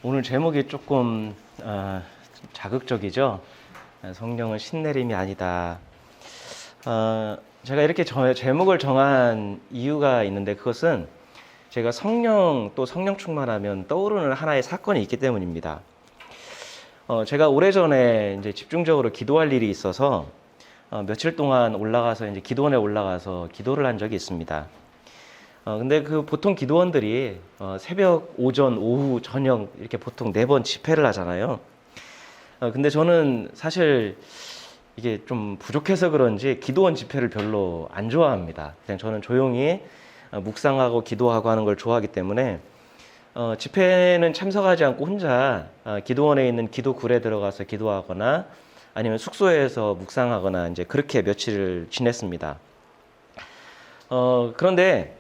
오늘 제목이 조금 자극적이죠. 성령은 신내림이 아니다. 제가 이렇게 제목을 정한 이유가 있는데, 그것은 제가 성령 또 성령 충만하면 떠오르는 하나의 사건이 있기 때문입니다. 제가 오래전에 이제 집중적으로 기도할 일이 있어서 며칠 동안 이제 기도원에 올라가서 기도를 한 적이 있습니다. 근데 그 보통 기도원들이 새벽, 오전, 오후, 저녁 이렇게 보통 4번 집회를 하잖아요. 근데 저는 사실 이게 좀 부족해서 그런지 기도원 집회를 별로 안 좋아합니다. 그냥 저는 조용히 묵상하고 기도하고 하는 걸 좋아하기 때문에 집회는 참석하지 않고 혼자 기도원에 있는 기도굴에 들어가서 기도하거나 아니면 숙소에서 묵상하거나 이제 그렇게 며칠을 지냈습니다. 그런데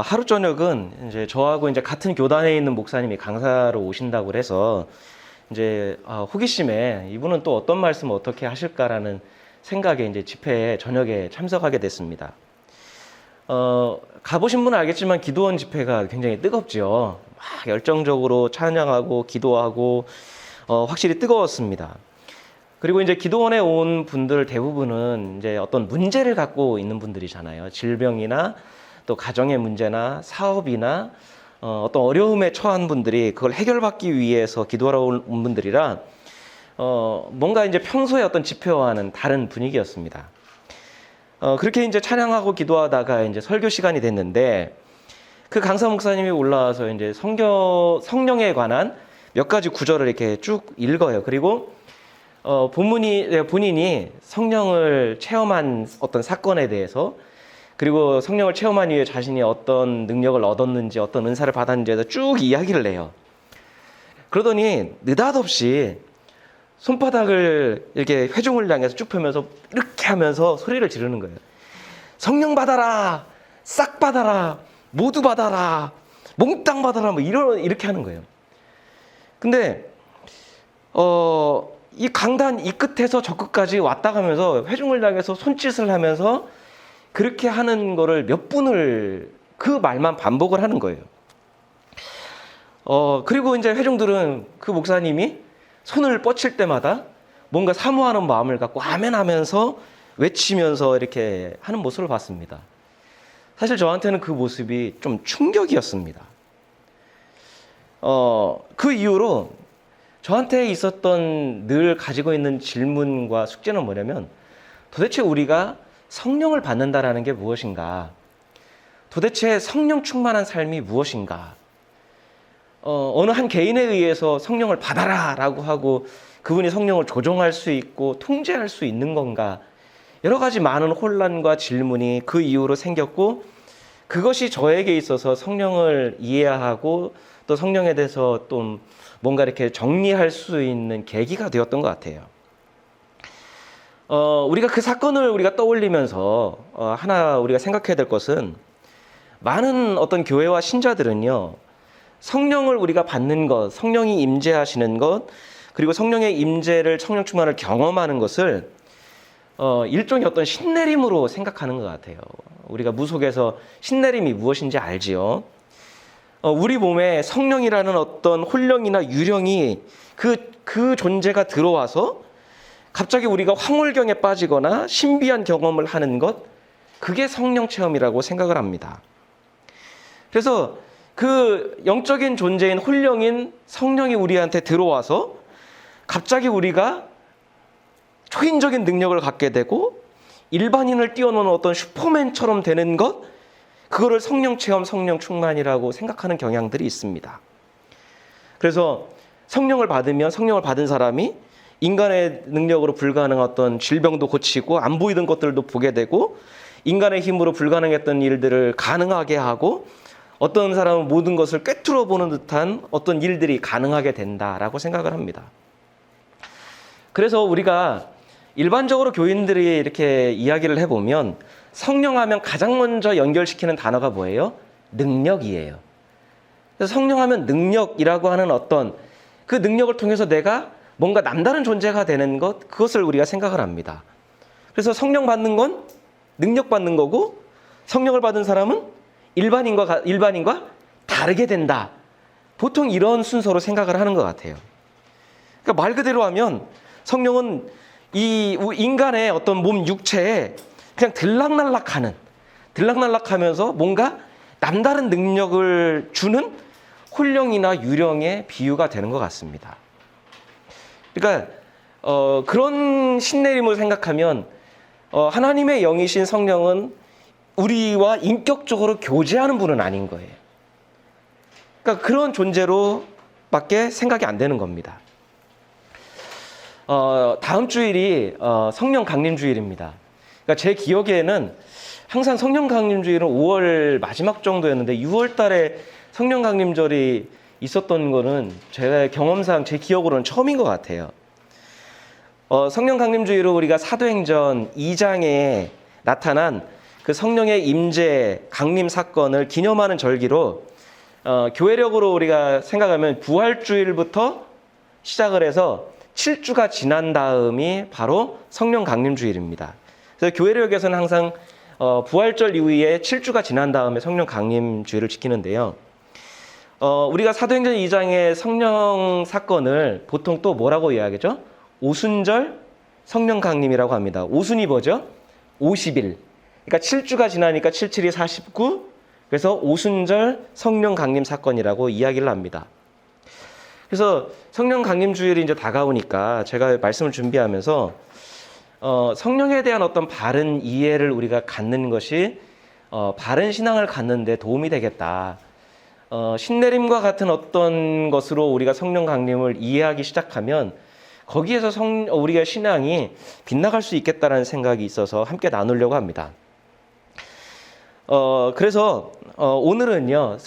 하루 저녁은 이제 저하고 이제 같은 교단에 있는 목사님이 강사로 오신다고 해서 이제 호기심에 이분은 또 어떤 말씀을 어떻게 하실까라는 생각에 이제 집회에 저녁에 참석하게 됐습니다. 가보신 분은 알겠지만 기도원 집회가 굉장히 뜨겁죠. 막 열정적으로 찬양하고 기도하고 확실히 뜨거웠습니다. 그리고 이제 기도원에 온 분들 대부분은 이제 어떤 문제를 갖고 있는 분들이잖아요. 질병이나 또 가정의 문제나 사업이나 어떤 어려움에 처한 분들이 그걸 해결받기 위해서 기도하러 온 분들이라 뭔가 이제 평소에 어떤 집회와는 다른 분위기였습니다. 그렇게 이제 찬양하고 기도하다가 이제 설교 시간이 됐는데 그 강사 목사님이 올라와서 이제 성령에 관한 몇 가지 구절을 이렇게 쭉 읽어요. 그리고 본인이 성령을 체험한 어떤 사건에 대해서, 그리고 성령을 체험한 이후에 자신이 어떤 능력을 얻었는지 어떤 은사를 받았는지에 대해서 쭉 이야기를 해요. 그러더니 느닷없이 손바닥을 이렇게 회중을 향해서 쭉 펴면서 이렇게 하면서 소리를 지르는 거예요. 성령 받아라, 싹 받아라, 모두 받아라, 몽땅 받아라, 뭐 이렇게 하는 거예요. 근데 이 강단 이 끝에서 저 끝까지 왔다 가면서 회중을 향해서 손짓을 하면서 그렇게 하는 거를 몇 분을 그 말만 반복을 하는 거예요. 그리고 이제 회중들은 그 목사님이 손을 뻗칠 때마다 뭔가 사모하는 마음을 갖고 아멘 하면서 외치면서 이렇게 하는 모습을 봤습니다. 사실 저한테는 그 모습이 좀 충격이었습니다. 그 이후로 저한테 있었던 늘 가지고 있는 질문과 숙제는 뭐냐면, 도대체 우리가 성령을 받는다라는 게 무엇인가? 도대체 성령 충만한 삶이 무엇인가? 어느 한 개인에 의해서 성령을 받아라 라고 하고 그분이 성령을 조종할 수 있고 통제할 수 있는 건가? 여러 가지 많은 혼란과 질문이 그 이후로 생겼고, 그것이 저에게 있어서 성령을 이해하고 또 성령에 대해서 또 뭔가 이렇게 정리할 수 있는 계기가 되었던 것 같아요. 우리가 그 사건을 우리가 떠올리면서 하나 우리가 생각해야 될 것은, 많은 어떤 교회와 신자들은요, 성령을 우리가 받는 것, 성령이 임재하시는 것, 그리고 성령의 임재를, 성령 충만을 경험하는 것을 일종의 어떤 신내림으로 생각하는 것 같아요. 우리가 무속에서 신내림이 무엇인지 알지요. 우리 몸에 성령이라는 어떤 혼령이나 유령이 그 존재가 들어와서 갑자기 우리가 황홀경에 빠지거나 신비한 경험을 하는 것, 그게 성령 체험이라고 생각을 합니다. 그래서 그 영적인 존재인 혼령인 성령이 우리한테 들어와서 갑자기 우리가 초인적인 능력을 갖게 되고 일반인을 뛰어넘는 어떤 슈퍼맨처럼 되는 것, 그거를 성령 체험, 성령 충만이라고 생각하는 경향들이 있습니다. 그래서 성령을 받은 사람이 인간의 능력으로 불가능한 어떤 질병도 고치고 안 보이던 것들도 보게 되고, 인간의 힘으로 불가능했던 일들을 가능하게 하고, 어떤 사람은 모든 것을 꿰뚫어 보는 듯한 어떤 일들이 가능하게 된다라고 생각을 합니다. 그래서 우리가 일반적으로 교인들이 이렇게 이야기를 해보면 성령하면 가장 먼저 연결시키는 단어가 뭐예요? 능력이에요. 그래서 성령하면 능력이라고 하는 어떤 그 능력을 통해서 내가 뭔가 남다른 존재가 되는 것, 그것을 우리가 생각을 합니다. 그래서 성령 받는 건 능력 받는 거고, 성령을 받은 사람은 일반인과 다르게 된다. 보통 이런 순서로 생각을 하는 것 같아요. 그러니까 말 그대로 하면 성령은 이 인간의 어떤 몸 육체에 그냥 들락날락하면서 뭔가 남다른 능력을 주는 혼령이나 유령의 비유가 되는 것 같습니다. 그러니까 그런 신내림을 생각하면 하나님의 영이신 성령은 우리와 인격적으로 교제하는 분은 아닌 거예요. 그러니까 그런 존재로밖에 생각이 안 되는 겁니다. 다음 주일이 성령 강림 주일입니다. 그러니까 제 기억에는 항상 성령 강림 주일은 5월 마지막 정도였는데 6월 달에 성령 강림절이 있었던 거는 제 경험상 제 기억으로는 처음인 것 같아요. 성령 강림 주일로 우리가 사도행전 2장에 나타난 그 성령의 임재 강림 사건을 기념하는 절기로 교회력으로 우리가 생각하면 부활주일부터 시작을 해서 7주가 지난 다음이 바로 성령 강림 주일입니다. 그래서 교회력에서는 항상 부활절 이후에 7주가 지난 다음에 성령 강림 주일을 지키는데요. 우리가 사도행전 2장의 성령 사건을 보통 또 뭐라고 이야기하죠? 오순절 성령 강림이라고 합니다. 오순이 뭐죠? 50일. 그러니까 7주가 지나니까 7, 7이 49. 그래서 오순절 성령 강림 사건이라고 이야기를 합니다. 그래서 성령 강림 주일이 이제 다가오니까 제가 말씀을 준비하면서 성령에 대한 어떤 바른 이해를 우리가 갖는 것이 바른 신앙을 갖는 데 도움이 되겠다. 신내림과 같은 어떤 것으로 우리가 성령 강림을 이해하기 시작하면 거기에서 우리가 신앙이 빗나갈 수 있겠다라는 생각이 있어서 함께 나누려고 합니다. 그래서 오늘은요,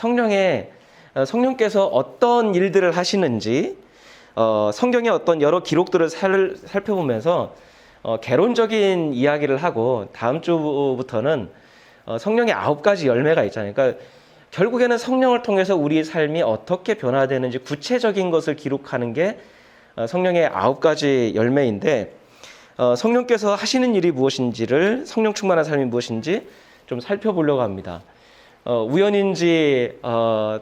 성령께서 어떤 일들을 하시는지 성경의 어떤 여러 기록들을 살펴보면서 개론적인 이야기를 하고 다음 주부터는 성령의 9가지 열매가 있잖아요. 그러니까 결국에는 성령을 통해서 우리의 삶이 어떻게 변화되는지 구체적인 것을 기록하는 게 성령의 9가지 열매인데 성령께서 하시는 일이 무엇인지를 성령 충만한 삶이 무엇인지 좀 살펴보려고 합니다. 우연인지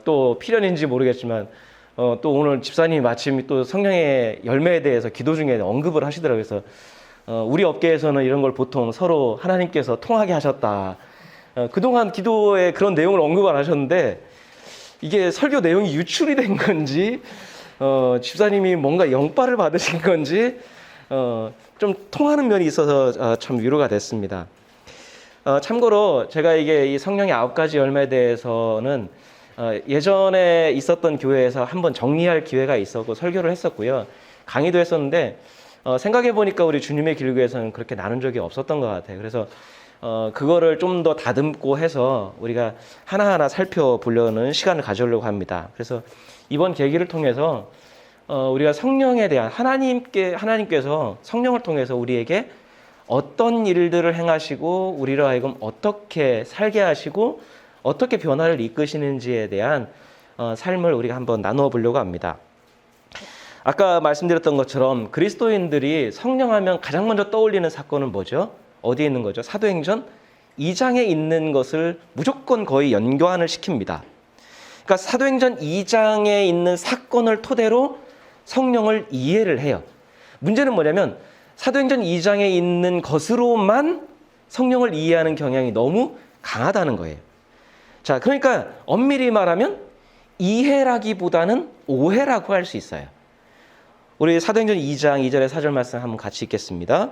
또 필연인지 모르겠지만 또 오늘 집사님이 마침 또 성령의 열매에 대해서 기도 중에 언급을 하시더라고요. 그래서 우리 업계에서는 이런 걸 보통 서로 하나님께서 통하게 하셨다. 그동안 기도에 그런 내용을 언급 안 하셨는데 이게 설교 내용이 유출이 된 건지 집사님이 뭔가 영빨을 받으신 건지 좀 통하는 면이 있어서 참 위로가 됐습니다. 참고로 제가 이게 이 성령의 9가지 열매에 대해서는 예전에 있었던 교회에서 한번 정리할 기회가 있었고 설교를 했었고요. 강의도 했었는데 생각해 보니까 우리 주님의 길교에서는 그렇게 나눈 적이 없었던 것 같아요. 그래서 그거를 좀 더 다듬고 해서 우리가 하나하나 살펴보려는 시간을 가져오려고 합니다. 그래서 이번 계기를 통해서 우리가 성령에 대한 하나님께서 성령을 통해서 우리에게 어떤 일들을 행하시고 우리로 하여금 어떻게 살게 하시고 어떻게 변화를 이끄시는지에 대한 삶을 우리가 한번 나누어 보려고 합니다. 아까 말씀드렸던 것처럼 그리스도인들이 성령하면 가장 먼저 떠올리는 사건은 뭐죠? 어디에 있는 거죠? 사도행전 2장에 있는 것을 무조건 거의 연관을 시킵니다. 그러니까 사도행전 2장에 있는 사건을 토대로 성령을 이해를 해요. 문제는 뭐냐면 사도행전 2장에 있는 것으로만 성령을 이해하는 경향이 너무 강하다는 거예요. 자, 그러니까 엄밀히 말하면 이해라기보다는 오해라고 할 수 있어요. 우리 사도행전 2장 2절의 4절 말씀 한번 같이 읽겠습니다.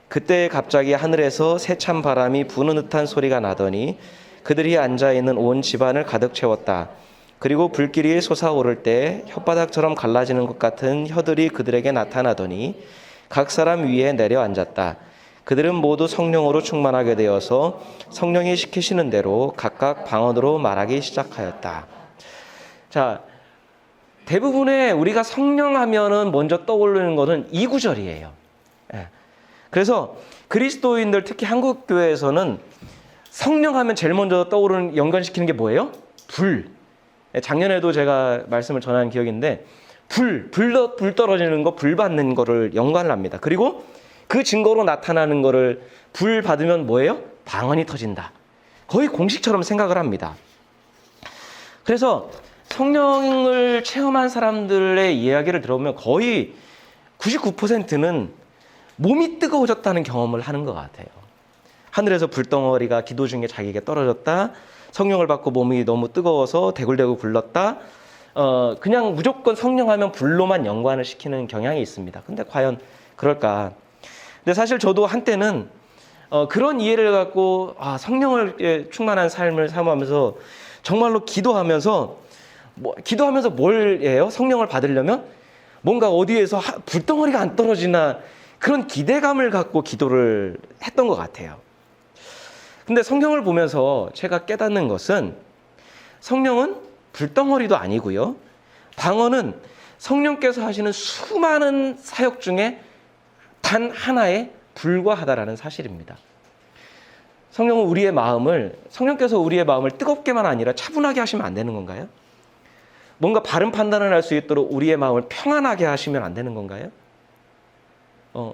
그때 갑자기 하늘에서 세찬 바람이 부는 듯한 소리가 나더니 그들이 앉아있는 온 집안을 가득 채웠다. 그리고 불길이 솟아오를 때 혓바닥처럼 갈라지는 것 같은 혀들이 그들에게 나타나더니 각 사람 위에 내려앉았다. 그들은 모두 성령으로 충만하게 되어서 성령이 시키시는 대로 각각 방언으로 말하기 시작하였다. 자, 대부분의 우리가 성령하면은 먼저 떠오르는 것은 이 구절이에요. 그래서 그리스도인들 특히 한국교회에서는 성령하면 제일 먼저 떠오르는 연관시키는 게 뭐예요? 불. 작년에도 제가 말씀을 전한 기억인데 불 떨어지는 거, 불 받는 거를 연관을 합니다. 그리고 그 증거로 나타나는 거를 불 받으면 뭐예요? 방언이 터진다. 거의 공식처럼 생각을 합니다. 그래서 성령을 체험한 사람들의 이야기를 들어보면 거의 99%는 몸이 뜨거워졌다는 경험을 하는 것 같아요. 하늘에서 불덩어리가 기도 중에 자기에게 떨어졌다. 성령을 받고 몸이 너무 뜨거워서 대굴대굴 굴렀다. 그냥 무조건 성령하면 불로만 연관을 시키는 경향이 있습니다. 근데 과연 그럴까? 근데 사실 저도 한때는 그런 이해를 갖고 성령을 충만한 삶을 사모하면서 정말로 기도하면서 뭘 해요? 성령을 받으려면 뭔가 어디에서 불덩어리가 안 떨어지나 그런 기대감을 갖고 기도를 했던 것 같아요. 근데 성경을 보면서 제가 깨닫는 것은 성령은 불덩어리도 아니고요. 방언은 성령께서 하시는 수많은 사역 중에 단 하나에 불과하다라는 사실입니다. 성령께서 우리의 마음을 뜨겁게만 아니라 차분하게 하시면 안 되는 건가요? 뭔가 바른 판단을 할 수 있도록 우리의 마음을 평안하게 하시면 안 되는 건가요?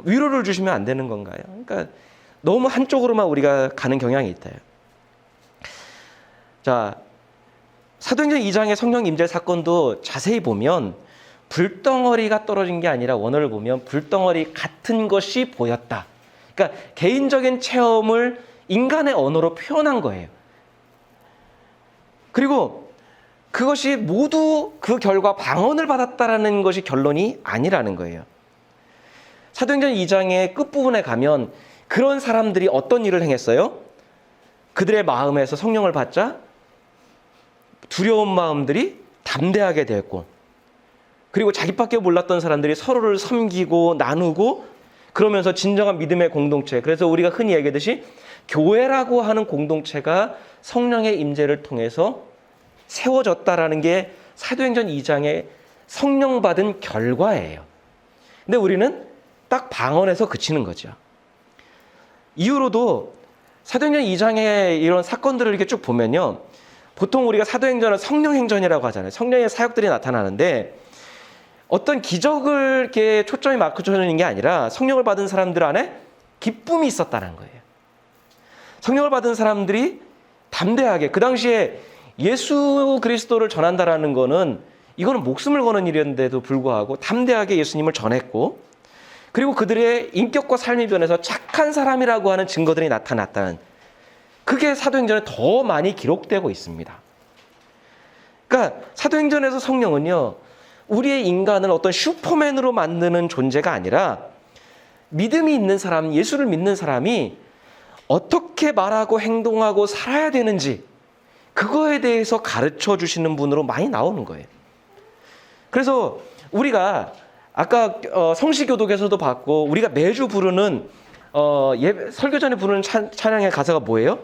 위로를 주시면 안 되는 건가요? 그러니까 너무 한쪽으로만 우리가 가는 경향이 있대요. 자, 사도행전 2장의 성령 임재 사건도 자세히 보면 불덩어리가 떨어진 게 아니라 원어를 보면 불덩어리 같은 것이 보였다. 그러니까 개인적인 체험을 인간의 언어로 표현한 거예요. 그리고 그것이 모두 그 결과 방언을 받았다라는 것이 결론이 아니라는 거예요. 사도행전 2장의 끝부분에 가면 그런 사람들이 어떤 일을 행했어요? 그들의 마음에서 성령을 받자 두려운 마음들이 담대하게 되었고, 그리고 자기밖에 몰랐던 사람들이 서로를 섬기고 나누고 그러면서 진정한 믿음의 공동체, 그래서 우리가 흔히 얘기하듯이 교회라고 하는 공동체가 성령의 임재를 통해서 세워졌다라는 게 사도행전 2장의 성령 받은 결과예요. 근데 우리는 딱 방언에서 그치는 거죠. 이후로도 사도행전 2장의 이런 사건들을 이렇게 쭉 보면요, 보통 우리가 사도행전을 성령행전이라고 하잖아요. 성령의 사역들이 나타나는데 어떤 기적을 이렇게 초점이 맞춰주는 게 아니라 성령을 받은 사람들 안에 기쁨이 있었다는 거예요. 성령을 받은 사람들이 담대하게, 그 당시에 예수 그리스도를 전한다라는 거는 이거는 목숨을 거는 일이었는데도 불구하고 담대하게 예수님을 전했고, 그리고 그들의 인격과 삶이 변해서 착한 사람이라고 하는 증거들이 나타났다는, 그게 사도행전에 더 많이 기록되고 있습니다. 그러니까 사도행전에서 성령은요, 우리의 인간을 어떤 슈퍼맨으로 만드는 존재가 아니라 믿음이 있는 사람, 예수를 믿는 사람이 어떻게 말하고 행동하고 살아야 되는지 그거에 대해서 가르쳐 주시는 분으로 많이 나오는 거예요. 그래서 우리가 아까 성시교독에서도 봤고 우리가 매주 부르는 설교 전에 부르는 찬양의 가사가 뭐예요?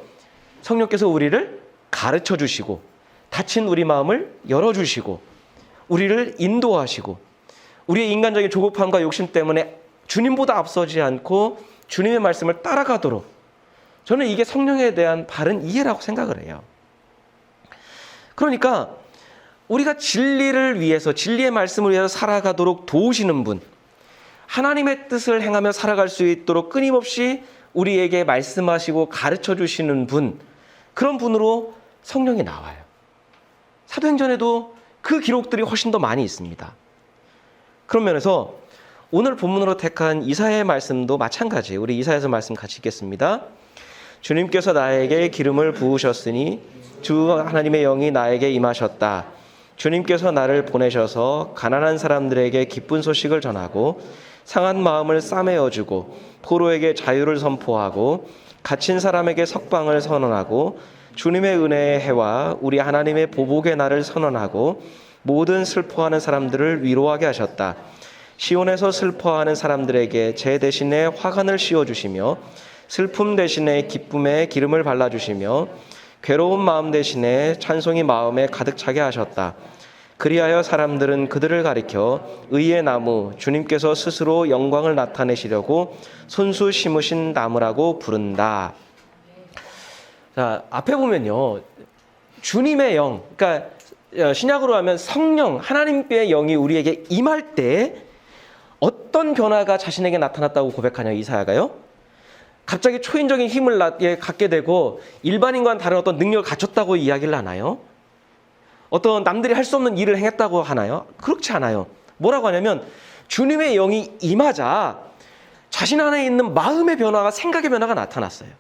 성령께서 우리를 가르쳐 주시고 닫힌 우리 마음을 열어주시고 우리를 인도하시고 우리의 인간적인 조급함과 욕심 때문에 주님보다 앞서지 않고 주님의 말씀을 따라가도록, 저는 이게 성령에 대한 바른 이해라고 생각을 해요. 그러니까 우리가 진리를 위해서, 진리의 말씀을 위해서 살아가도록 도우시는 분, 하나님의 뜻을 행하며 살아갈 수 있도록 끊임없이 우리에게 말씀하시고 가르쳐 주시는 분, 그런 분으로 성령이 나와요. 사도행전에도 그 기록들이 훨씬 더 많이 있습니다. 그런 면에서 오늘 본문으로 택한 이사야의 말씀도 마찬가지예요. 우리 이사야서 말씀 같이 읽겠습니다. 주님께서 나에게 기름을 부으셨으니 주 하나님의 영이 나에게 임하셨다. 주님께서 나를 보내셔서 가난한 사람들에게 기쁜 소식을 전하고 상한 마음을 싸매어주고 포로에게 자유를 선포하고 갇힌 사람에게 석방을 선언하고 주님의 은혜의 해와 우리 하나님의 보복의 날을 선언하고 모든 슬퍼하는 사람들을 위로하게 하셨다. 시온에서 슬퍼하는 사람들에게 제 대신에 화관을 씌워주시며 슬픔 대신에 기쁨의 기름을 발라주시며 괴로운 마음 대신에 찬송이 마음에 가득 차게 하셨다. 그리하여 사람들은 그들을 가리켜 의의 나무, 주님께서 스스로 영광을 나타내시려고 손수 심으신 나무라고 부른다. 자, 앞에 보면요, 주님의 영, 그러니까 신약으로 하면 성령, 하나님의 영이 우리에게 임할 때 어떤 변화가 자신에게 나타났다고 고백하냐, 이사야가요? 갑자기 초인적인 힘을 갖게 되고 일반인과는 다른 어떤 능력을 갖췄다고 이야기를 하나요? 어떤 남들이 할 수 없는 일을 행했다고 하나요? 그렇지 않아요. 뭐라고 하냐면 주님의 영이 임하자 자신 안에 있는 마음의 변화가, 생각의 변화가 나타났어요.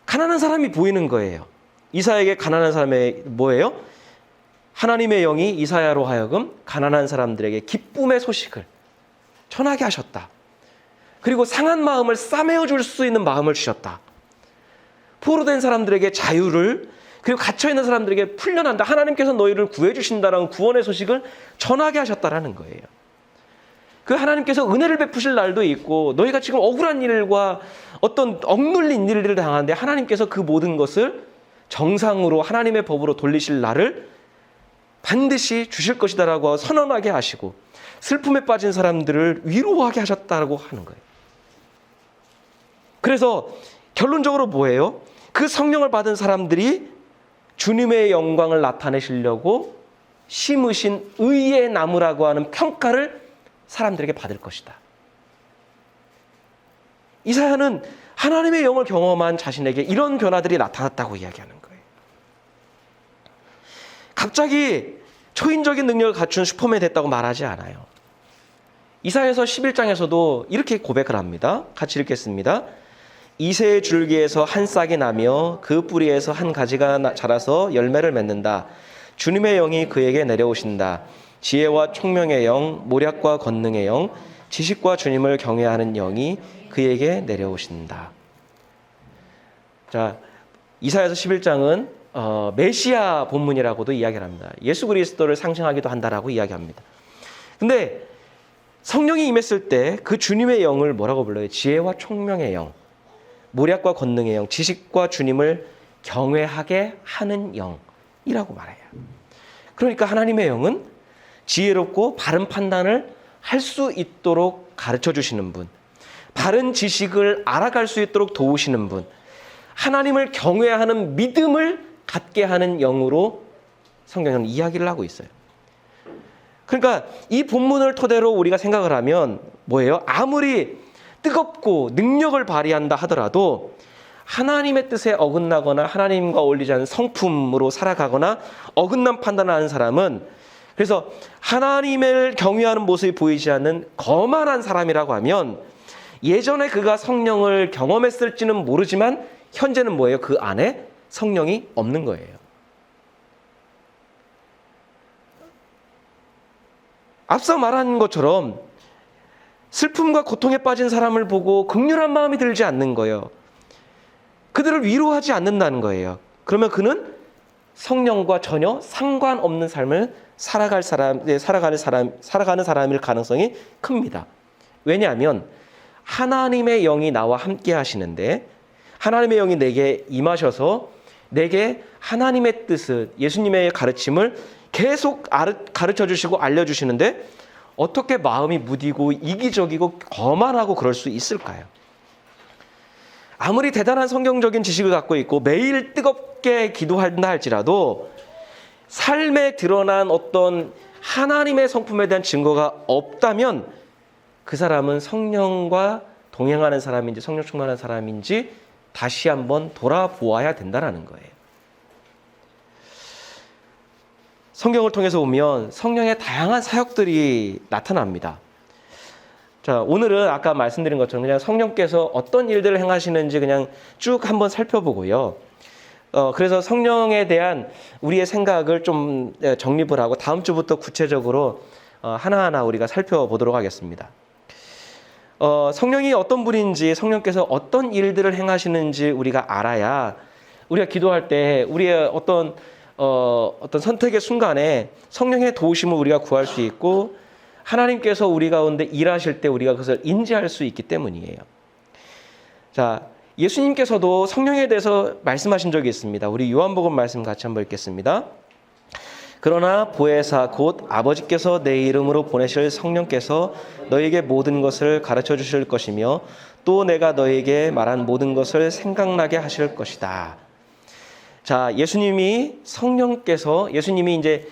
가난한 사람이 보이는 거예요. 이사야에게 가난한 사람의 뭐예요? 하나님의 영이 이사야로 하여금 가난한 사람들에게 기쁨의 소식을 전하게 하셨다. 그리고 상한 마음을 싸매어 줄 수 있는 마음을 주셨다. 포로된 사람들에게 자유를, 그리고 갇혀있는 사람들에게 풀려난다. 하나님께서 너희를 구해주신다라는 구원의 소식을 전하게 하셨다라는 거예요. 그 하나님께서 은혜를 베푸실 날도 있고, 너희가 지금 억울한 일과 어떤 억눌린 일들을 당하는데 하나님께서 그 모든 것을 정상으로 하나님의 법으로 돌리실 날을 반드시 주실 것이다라고 선언하게 하시고, 슬픔에 빠진 사람들을 위로하게 하셨다고 하는 거예요. 그래서 결론적으로 뭐예요? 그 성령을 받은 사람들이 주님의 영광을 나타내시려고 심으신 의의 나무라고 하는 평가를 사람들에게 받을 것이다. 이사야는 하나님의 영을 경험한 자신에게 이런 변화들이 나타났다고 이야기하는 거예요. 갑자기 초인적인 능력을 갖춘 슈퍼맨이 됐다고 말하지 않아요. 이사야서 11장에서도 이렇게 고백을 합니다. 같이 읽겠습니다. 이새의 줄기에서 한 싹이 나며 그 뿌리에서 한 가지가 자라서 열매를 맺는다. 주님의 영이 그에게 내려오신다. 지혜와 총명의 영, 모략과 권능의 영, 지식과 주님을 경외하는 영이 그에게 내려오신다. 자, 이사야서 11장은 메시아 본문이라고도 이야기를 합니다. 예수 그리스도를 상징하기도 한다라고 이야기합니다. 근데 성령이 임했을 때 그 주님의 영을 뭐라고 불러요? 지혜와 총명의 영, 모략과 권능의 영, 지식과 주님을 경외하게 하는 영이라고 말해요. 그러니까 하나님의 영은 지혜롭고 바른 판단을 할 수 있도록 가르쳐 주시는 분, 바른 지식을 알아갈 수 있도록 도우시는 분, 하나님을 경외하는 믿음을 갖게 하는 영으로 성경은 이야기를 하고 있어요. 그러니까 이 본문을 토대로 우리가 생각을 하면 뭐예요? 아무리 뜨겁고 능력을 발휘한다 하더라도 하나님의 뜻에 어긋나거나 하나님과 어울리지 않은 성품으로 살아가거나 어긋난 판단을 하는 사람은, 그래서 하나님을 경외하는 모습이 보이지 않는 거만한 사람이라고 하면, 예전에 그가 성령을 경험했을지는 모르지만 현재는 뭐예요? 그 안에 성령이 없는 거예요. 앞서 말한 것처럼 슬픔과 고통에 빠진 사람을 보고 긍휼한 마음이 들지 않는 거예요. 그들을 위로하지 않는다는 거예요. 그러면 그는 성령과 전혀 상관없는 삶을 살아가는 사람일 가능성이 큽니다. 왜냐하면 하나님의 영이 나와 함께 하시는데, 하나님의 영이 내게 임하셔서 내게 하나님의 뜻을, 예수님의 가르침을 계속 가르쳐 주시고 알려주시는데 어떻게 마음이 무디고 이기적이고 거만하고 그럴 수 있을까요? 아무리 대단한 성경적인 지식을 갖고 있고 매일 뜨겁게 기도한다 할지라도 삶에 드러난 어떤 하나님의 성품에 대한 증거가 없다면 그 사람은 성령과 동행하는 사람인지 성령 충만한 사람인지 다시 한번 돌아보아야 된다는 거예요. 성경을 통해서 보면 성령의 다양한 사역들이 나타납니다. 자, 오늘은 아까 말씀드린 것처럼 그냥 성령께서 어떤 일들을 행하시는지 그냥 쭉 한번 살펴보고요. 그래서 성령에 대한 우리의 생각을 좀 정립을 하고 다음 주부터 구체적으로 하나하나 우리가 살펴보도록 하겠습니다. 성령이 어떤 분인지, 성령께서 어떤 일들을 행하시는지 우리가 알아야 우리가 기도할 때 우리의 어떤 선택의 순간에 성령의 도우심을 우리가 구할 수 있고 하나님께서 우리 가운데 일하실 때 우리가 그것을 인지할 수 있기 때문이에요. 자, 예수님께서도 성령에 대해서 말씀하신 적이 있습니다. 우리 요한복음 말씀 같이 한번 읽겠습니다. 그러나 보혜사 곧 아버지께서 내 이름으로 보내실 성령께서 너희에게 모든 것을 가르쳐 주실 것이며 또 내가 너희에게 말한 모든 것을 생각나게 하실 것이다. 자, 예수님이 이제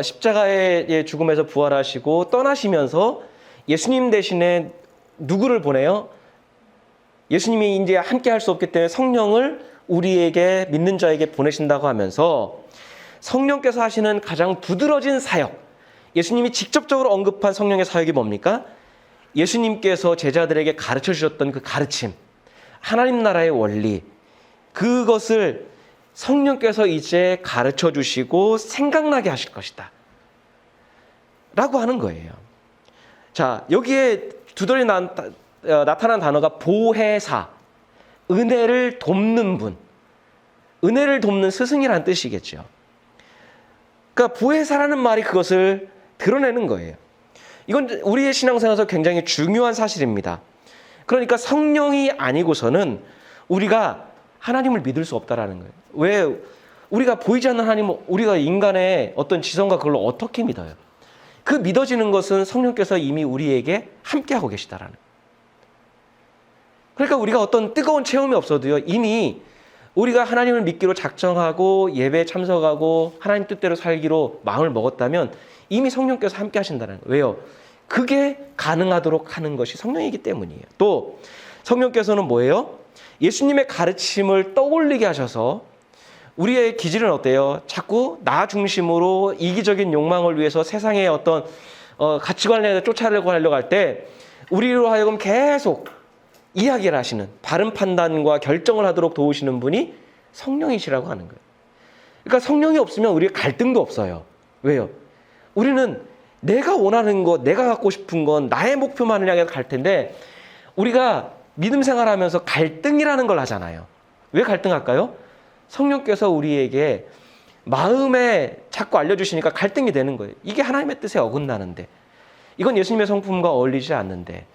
십자가의 죽음에서 부활하시고 떠나시면서 예수님 대신에 누구를 보내요? 예수님이 이제 함께 할 수 없기 때문에 성령을 우리에게 믿는 자에게 보내신다고 하면서 성령께서 하시는 가장 두드러진 사역, 예수님이 직접적으로 언급한 성령의 사역이 뭡니까? 예수님께서 제자들에게 가르쳐 주셨던 그 가르침, 하나님 나라의 원리, 그것을 성령께서 이제 가르쳐 주시고 생각나게 하실 것이다 라고 하는 거예요. 자, 여기에 두드러져 나타난 단어가 보혜사, 은혜를 돕는 분, 은혜를 돕는 스승이라는 뜻이겠죠. 그러니까 보혜사라는 말이 그것을 드러내는 거예요. 이건 우리의 신앙생활에서 굉장히 중요한 사실입니다. 그러니까 성령이 아니고서는 우리가 하나님을 믿을 수 없다라는 거예요. 왜? 우리가 보이지 않는 하나님을 우리가 인간의 어떤 지성과 그걸로 어떻게 믿어요? 그 믿어지는 것은 성령께서 이미 우리에게 함께하고 계시다라는 거예요. 그러니까 우리가 어떤 뜨거운 체험이 없어도요, 이미 우리가 하나님을 믿기로 작정하고 예배에 참석하고 하나님 뜻대로 살기로 마음을 먹었다면 이미 성령께서 함께 하신다는 거예요. 왜요? 그게 가능하도록 하는 것이 성령이기 때문이에요. 또 성령께서는 뭐예요? 예수님의 가르침을 떠올리게 하셔서 우리의 기질은 어때요? 자꾸 나 중심으로 이기적인 욕망을 위해서 세상의 어떤 가치관에 쫓아내려고 할 때 우리로 하여금 계속 이야기를 하시는, 바른 판단과 결정을 하도록 도우시는 분이 성령이시라고 하는 거예요. 그러니까 성령이 없으면 우리의 갈등도 없어요. 왜요? 우리는 내가 원하는 것, 내가 갖고 싶은 건 나의 목표만을 향해서 갈 텐데 우리가 믿음 생활하면서 갈등이라는 걸 하잖아요. 왜 갈등할까요? 성령께서 우리에게 마음에 자꾸 알려주시니까 갈등이 되는 거예요. 이게 하나님의 뜻에 어긋나는데, 이건 예수님의 성품과 어울리지 않는데,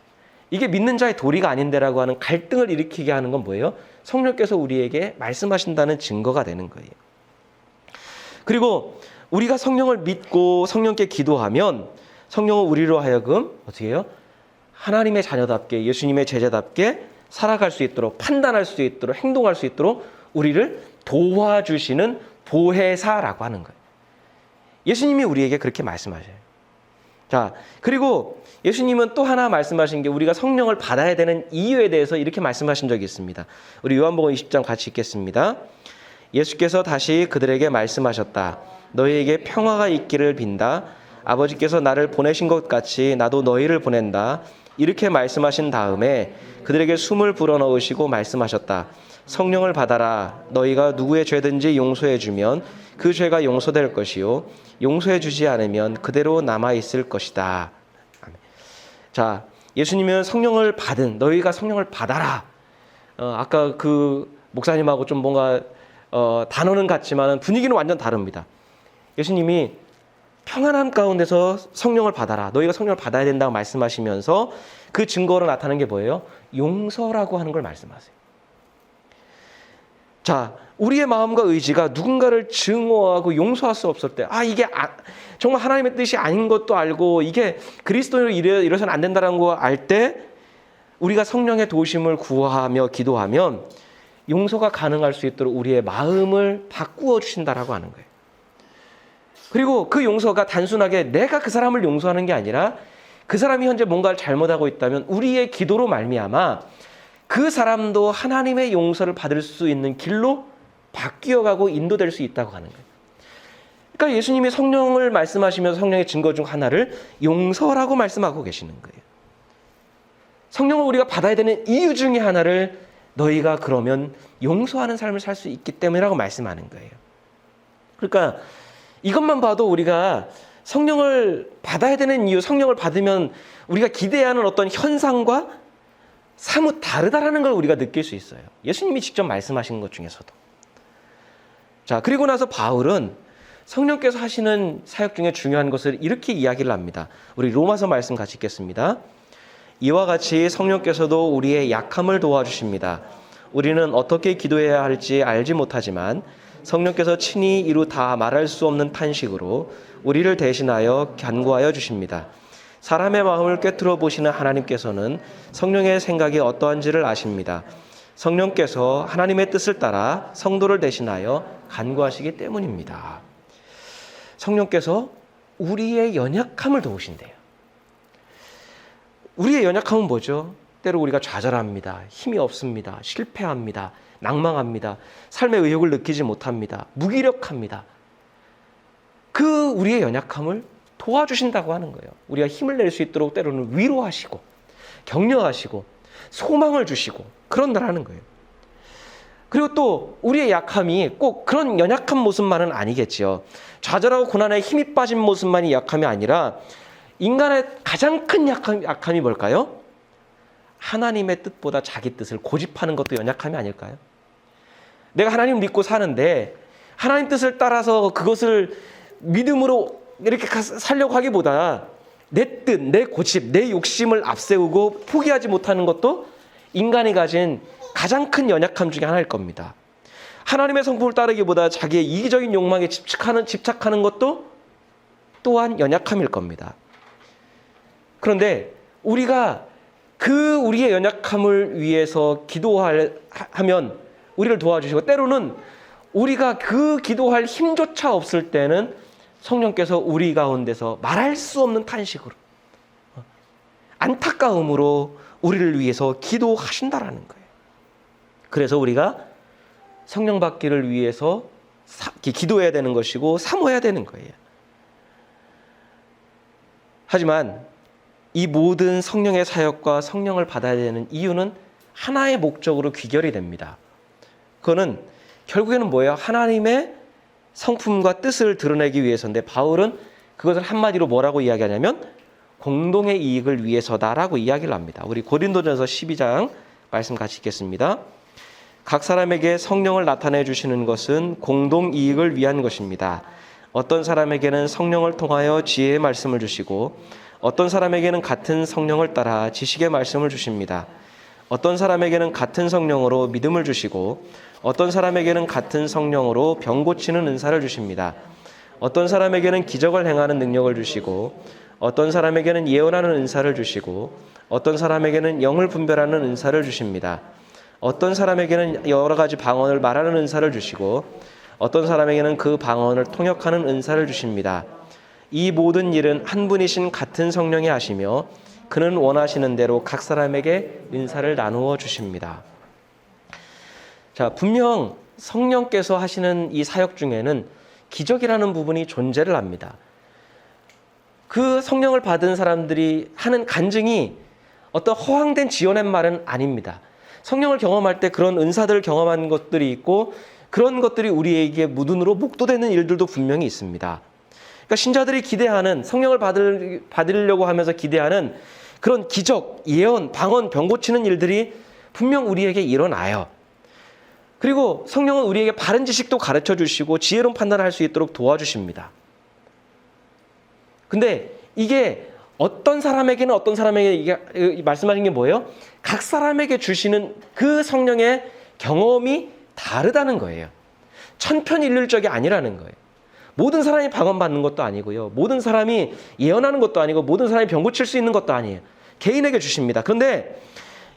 이게 믿는 자의 도리가 아닌데라고 하는 갈등을 일으키게 하는 건 뭐예요? 성령께서 우리에게 말씀하신다는 증거가 되는 거예요. 그리고 우리가 성령을 믿고 성령께 기도하면 성령은 우리로 하여금 어떻게 해요? 하나님의 자녀답게, 예수님의 제자답게 살아갈 수 있도록, 판단할 수 있도록, 행동할 수 있도록 우리를 도와주시는 보혜사라고 하는 거예요. 예수님이 우리에게 그렇게 말씀하셔요. 자, 그리고 예수님은 또 하나 말씀하신 게 우리가 성령을 받아야 되는 이유에 대해서 이렇게 말씀하신 적이 있습니다. 우리 요한복음 20장 같이 읽겠습니다. 예수께서 다시 그들에게 말씀하셨다. 너희에게 평화가 있기를 빈다. 아버지께서 나를 보내신 것 같이 나도 너희를 보낸다. 이렇게 말씀하신 다음에 그들에게 숨을 불어넣으시고 말씀하셨다. 성령을 받아라. 너희가 누구의 죄든지 용서해 주면 그 죄가 용서될 것이요 용서해 주지 않으면 그대로 남아 있을 것이다. 자, 예수님은 성령을 받은, 너희가 성령을 받아라. 아까 그 목사님하고 좀 뭔가 단어는 같지만 분위기는 완전 다릅니다. 예수님이 평안함 가운데서 성령을 받아라. 너희가 성령을 받아야 된다고 말씀하시면서 그 증거로 나타나는 게 뭐예요? 용서라고 하는 걸 말씀하세요. 자, 우리의 마음과 의지가 누군가를 증오하고 용서할 수 없을 때, 이게 정말 하나님의 뜻이 아닌 것도 알고 이게 그리스도로 이래서는 안 된다는 거 알 때 우리가 성령의 도우심을 구하며 기도하면 용서가 가능할 수 있도록 우리의 마음을 바꾸어 주신다라고 하는 거예요. 그리고 그 용서가 단순하게 내가 그 사람을 용서하는 게 아니라 그 사람이 현재 뭔가를 잘못하고 있다면 우리의 기도로 말미암아 그 사람도 하나님의 용서를 받을 수 있는 길로 바뀌어가고 인도될 수 있다고 하는 거예요. 그러니까 예수님이 성령을 말씀하시면서 성령의 증거 중 하나를 용서라고 말씀하고 계시는 거예요. 성령을 우리가 받아야 되는 이유 중에 하나를 너희가 그러면 용서하는 삶을 살 수 있기 때문이라고 말씀하는 거예요. 그러니까 이것만 봐도 우리가 성령을 받아야 되는 이유, 성령을 받으면 우리가 기대하는 어떤 현상과 사뭇 다르다라는 걸 우리가 느낄 수 있어요. 예수님이 직접 말씀하신 것 중에서도. 자, 그리고 나서 바울은 성령께서 하시는 사역 중에 중요한 것을 이렇게 이야기를 합니다. 우리 로마서 말씀 같이 읽겠습니다. 이와 같이 성령께서도 우리의 약함을 도와주십니다. 우리는 어떻게 기도해야 할지 알지 못하지만 성령께서 친히 이루 다 말할 수 없는 탄식으로 우리를 대신하여 간구하여 주십니다. 사람의 마음을 꿰뚫어 보시는 하나님께서는 성령의 생각이 어떠한지를 아십니다. 성령께서 하나님의 뜻을 따라 성도를 대신하여 간구하시기 때문입니다. 성령께서 우리의 연약함을 도우신대요. 우리의 연약함은 뭐죠? 때로 우리가 좌절합니다. 힘이 없습니다. 실패합니다. 낭망합니다. 삶의 의욕을 느끼지 못합니다. 무기력합니다. 그 우리의 연약함을 도와주신다고 하는 거예요. 우리가 힘을 낼 수 있도록 때로는 위로하시고 격려하시고 소망을 주시고 그런다라는 거예요. 그리고 또 우리의 약함이 꼭 그런 연약한 모습만은 아니겠지요. 좌절하고 고난에 힘이 빠진 모습만이 약함이 아니라 인간의 가장 큰 약함이 뭘까요? 하나님의 뜻보다 자기 뜻을 고집하는 것도 연약함이 아닐까요? 내가 하나님 믿고 사는데 하나님 뜻을 따라서 그것을 믿음으로 이렇게 살려고 하기보다 내 뜻, 내 고집, 내 욕심을 앞세우고 포기하지 못하는 것도 인간이 가진 가장 큰 연약함 중에 하나일 겁니다. 하나님의 성품을 따르기보다 자기의 이기적인 욕망에 집착하는 것도 또한 연약함일 겁니다. 그런데 우리가 우리의 연약함을 위해서 기도하면 우리를 도와주시고, 때로는 우리가 그 기도할 힘조차 없을 때는 성령께서 우리 가운데서 말할 수 없는 탄식으로, 안타까움으로 우리를 위해서 기도하신다라는 거예요. 그래서 우리가 성령 받기를 위해서 기도해야 되는 것이고 사모해야 되는 거예요. 하지만 이 모든 성령의 사역과 성령을 받아야 되는 이유는 하나의 목적으로 귀결이 됩니다. 그거는 결국에는 뭐예요? 하나님의 성품과 뜻을 드러내기 위해서인데, 바울은 그것을 한마디로 뭐라고 이야기하냐면 공동의 이익을 위해서다라고 이야기를 합니다. 우리 고린도전서 12장 말씀 같이 읽겠습니다. 각 사람에게 성령을 나타내 주시는 것은 공동 이익을 위한 것입니다. 어떤 사람에게는 성령을 통하여 지혜의 말씀을 주시고, 어떤 사람에게는 같은 성령을 따라 지식의 말씀을 주십니다. 어떤 사람에게는 같은 성령으로 믿음을 주시고, 어떤 사람에게는 같은 성령으로 병 고치는 은사를 주십니다. 어떤 사람에게는 기적을 행하는 능력을 주시고, 어떤 사람에게는 예언하는 은사를 주시고, 어떤 사람에게는 영을 분별하는 은사를 주십니다. 어떤 사람에게는 여러 가지 방언을 말하는 은사를 주시고, 어떤 사람에게는 그 방언을 통역하는 은사를 주십니다. 이 모든 일은 한 분이신 같은 성령이 하시며 그는 원하시는 대로 각 사람에게 은사를 나누어 주십니다. 자, 분명 성령께서 하시는 이 사역 중에는 기적이라는 부분이 존재를 합니다. 그 성령을 받은 사람들이 하는 간증이 어떤 허황된 지어낸 말은 아닙니다. 성령을 경험할 때 그런 은사들을 경험한 것들이 있고, 그런 것들이 우리에게 무든으로 목도되는 일들도 분명히 있습니다. 그러니까 신자들이 기대하는, 성령을 받으려고 하면서 기대하는 그런 기적, 예언, 방언, 병 고치는 일들이 분명 우리에게 일어나요. 그리고 성령은 우리에게 바른 지식도 가르쳐 주시고 지혜로운 판단을 할 수 있도록 도와주십니다. 근데 이게 어떤 사람에게는 어떤 사람에게 이게 말씀하신 게 뭐예요? 각 사람에게 주시는 그 성령의 경험이 다르다는 거예요. 천편일률적이 아니라는 거예요. 모든 사람이 방언 받는 것도 아니고요. 모든 사람이 예언하는 것도 아니고, 모든 사람이 병 고칠 수 있는 것도 아니에요. 개인에게 주십니다. 그런데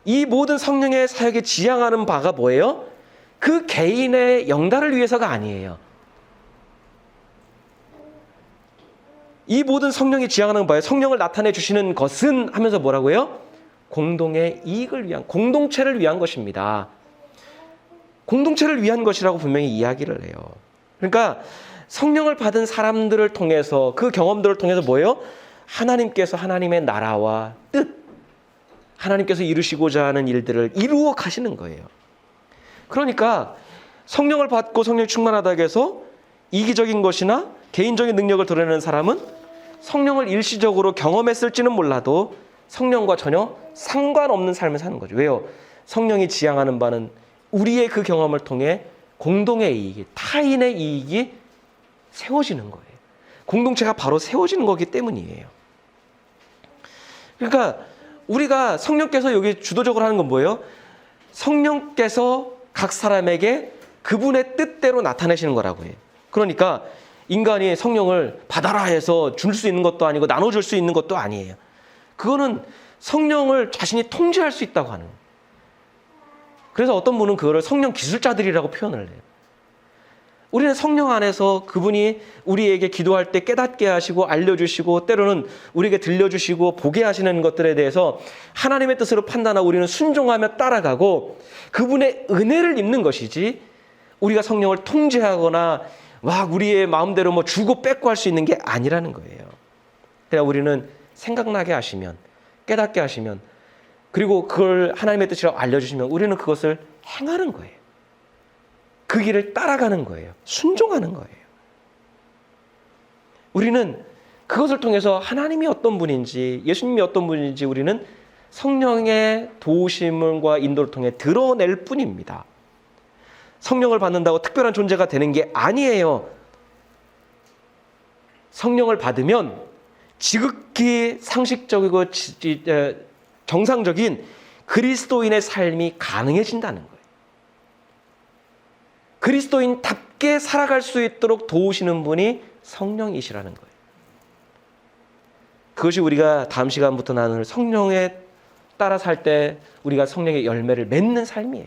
이 모든 성령의 사역에 지향하는 바가 뭐예요? 그 개인의 영달을 위해서가 아니에요. 이 모든 성령이 지향하는 바예요. 성령을 나타내 주시는 것은 하면서 뭐라고요? 공동의 이익을 위한, 공동체를 위한 것입니다. 공동체를 위한 것이라고 분명히 이야기를 해요. 그러니까 성령을 받은 사람들을 통해서, 그 경험들을 통해서 뭐예요? 하나님께서 하나님의 나라와 뜻, 하나님께서 이루시고자 하는 일들을 이루어 가시는 거예요. 그러니까 성령을 받고 성령 충만하다고 해서 이기적인 것이나 개인적인 능력을 드러내는 사람은 성령을 일시적으로 경험했을지는 몰라도 성령과 전혀 상관없는 삶을 사는 거죠. 왜요? 성령이 지향하는 바는 우리의 그 경험을 통해 공동의 이익이, 타인의 이익이 세워지는 거예요. 공동체가 바로 세워지는 거기 때문이에요. 그러니까 우리가 성령께서 여기 주도적으로 하는 건 뭐예요? 성령께서 각 사람에게 그분의 뜻대로 나타내시는 거라고 해요. 그러니까 인간이 성령을 받아라 해서 줄 수 있는 것도 아니고 나눠줄 수 있는 것도 아니에요. 그거는 성령을 자신이 통제할 수 있다고 하는 거예요. 그래서 어떤 분은 그거를 성령 기술자들이라고 표현을 해요. 우리는 성령 안에서 그분이 우리에게 기도할 때 깨닫게 하시고 알려주시고, 때로는 우리에게 들려주시고 보게 하시는 것들에 대해서 하나님의 뜻으로 판단하고 우리는 순종하며 따라가고 그분의 은혜를 입는 것이지, 우리가 성령을 통제하거나 막 우리의 마음대로 뭐 주고 뺏고 할 수 있는 게 아니라는 거예요. 그냥 우리는 생각나게 하시면, 깨닫게 하시면, 그리고 그걸 하나님의 뜻이라고 알려주시면 우리는 그것을 행하는 거예요. 그 길을 따라가는 거예요. 순종하는 거예요. 우리는 그것을 통해서 하나님이 어떤 분인지, 예수님이 어떤 분인지 우리는 성령의 도우심과 인도를 통해 드러낼 뿐입니다. 성령을 받는다고 특별한 존재가 되는 게 아니에요. 성령을 받으면 지극히 상식적이고 정상적인 그리스도인의 삶이 가능해진다는 거예요. 그리스도인답게 살아갈 수 있도록 도우시는 분이 성령이시라는 거예요. 그것이 우리가 다음 시간부터 나눌 성령에 따라 살 때 우리가 성령의 열매를 맺는 삶이에요.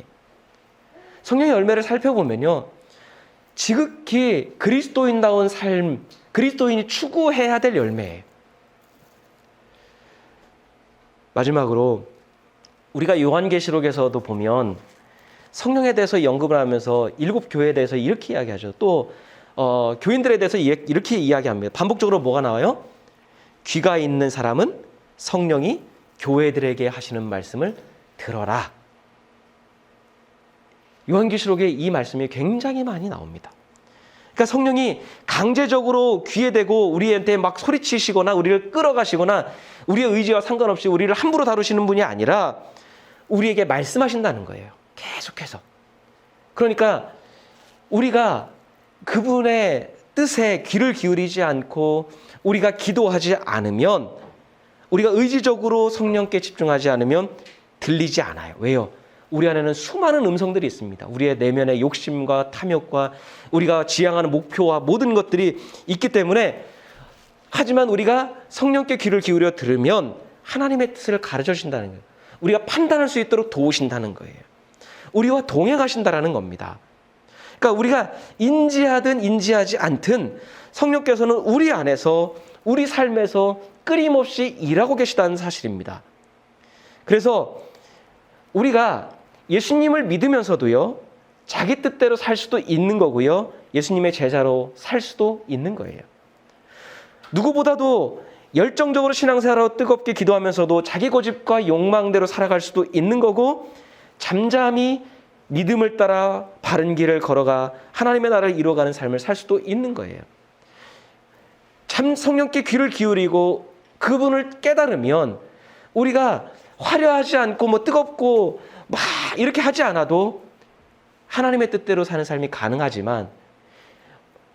성령의 열매를 살펴보면요, 지극히 그리스도인다운 삶, 그리스도인이 추구해야 될 열매예요. 마지막으로 우리가 요한계시록에서도 보면 성령에 대해서 언급을 하면서 7교회에 대해서 이렇게 이야기하죠. 또 교인들에 대해서 이렇게 이야기합니다. 반복적으로 뭐가 나와요? 귀가 있는 사람은 성령이 교회들에게 하시는 말씀을 들어라. 요한계시록에 이 말씀이 굉장히 많이 나옵니다. 그러니까 성령이 강제적으로 귀에 대고 우리한테 막 소리치시거나 우리를 끌어가시거나 우리의 의지와 상관없이 우리를 함부로 다루시는 분이 아니라 우리에게 말씀하신다는 거예요. 계속해서. 그러니까 우리가 그분의 뜻에 귀를 기울이지 않고 우리가 기도하지 않으면, 우리가 의지적으로 성령께 집중하지 않으면 들리지 않아요. 왜요? 우리 안에는 수많은 음성들이 있습니다. 우리의 내면의 욕심과 탐욕과 우리가 지향하는 목표와 모든 것들이 있기 때문에, 하지만 우리가 성령께 귀를 기울여 들으면 하나님의 뜻을 가르쳐 주신다는 거예요. 우리가 판단할 수 있도록 도우신다는 거예요. 우리와 동행하신다라는 겁니다. 그러니까 우리가 인지하든 인지하지 않든 성령께서는 우리 안에서, 우리 삶에서 끊임없이 일하고 계시다는 사실입니다. 그래서 우리가 예수님을 믿으면서도요, 자기 뜻대로 살 수도 있는 거고요, 예수님의 제자로 살 수도 있는 거예요. 누구보다도 열정적으로 신앙생활하고 뜨겁게 기도하면서도 자기 고집과 욕망대로 살아갈 수도 있는 거고, 잠잠히 믿음을 따라 바른 길을 걸어가 하나님의 나라를 이루어가는 삶을 살 수도 있는 거예요. 참 성령께 귀를 기울이고 그분을 깨달으면 우리가 화려하지 않고 뭐 뜨겁고 막 이렇게 하지 않아도 하나님의 뜻대로 사는 삶이 가능하지만,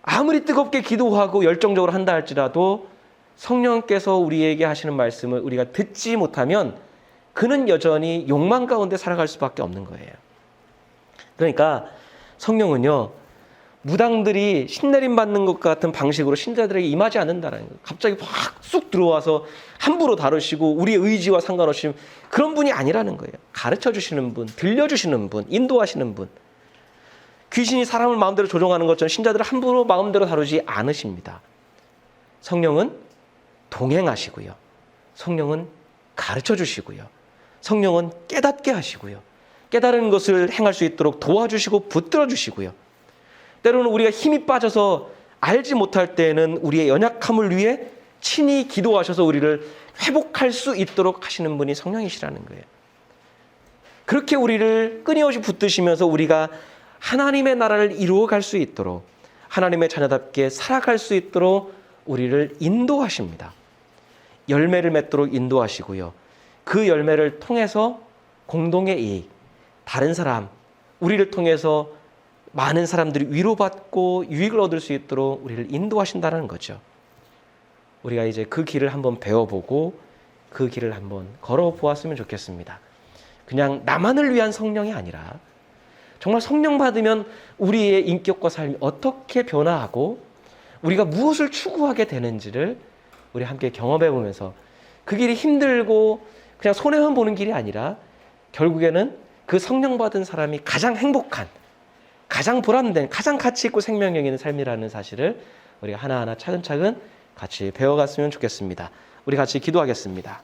아무리 뜨겁게 기도하고 열정적으로 한다 할지라도 성령께서 우리에게 하시는 말씀을 우리가 듣지 못하면 그는 여전히 욕망 가운데 살아갈 수밖에 없는 거예요. 그러니까 성령은요, 무당들이 신내림 받는 것 같은 방식으로 신자들에게 임하지 않는다는 거예요. 갑자기 확 쑥 들어와서 함부로 다루시고 우리의 의지와 상관없이 그런 분이 아니라는 거예요. 가르쳐 주시는 분, 들려주시는 분, 인도하시는 분. 귀신이 사람을 마음대로 조종하는 것처럼 신자들을 함부로 마음대로 다루지 않으십니다. 성령은 동행하시고요, 성령은 가르쳐 주시고요, 성령은 깨닫게 하시고요, 깨달은 것을 행할 수 있도록 도와주시고 붙들어 주시고요, 때로는 우리가 힘이 빠져서 알지 못할 때에는 우리의 연약함을 위해 친히 기도하셔서 우리를 회복할 수 있도록 하시는 분이 성령이시라는 거예요. 그렇게 우리를 끊임없이 붙드시면서 우리가 하나님의 나라를 이루어갈 수 있도록, 하나님의 자녀답게 살아갈 수 있도록 우리를 인도하십니다. 열매를 맺도록 인도하시고요, 그 열매를 통해서 공동의 이익, 다른 사람, 우리를 통해서 많은 사람들이 위로받고 유익을 얻을 수 있도록 우리를 인도하신다는 거죠. 우리가 이제 그 길을 한번 배워보고 그 길을 한번 걸어보았으면 좋겠습니다. 그냥 나만을 위한 성령이 아니라 정말 성령 받으면 우리의 인격과 삶이 어떻게 변화하고 우리가 무엇을 추구하게 되는지를 우리 함께 경험해 보면서, 그 길이 힘들고 그냥 손해만 보는 길이 아니라 결국에는 그 성령 받은 사람이 가장 행복한, 가장 보람된, 가장 가치 있고 생명력 있는 삶이라는 사실을 우리가 하나하나 차근차근 같이 배워갔으면 좋겠습니다. 우리 같이 기도하겠습니다.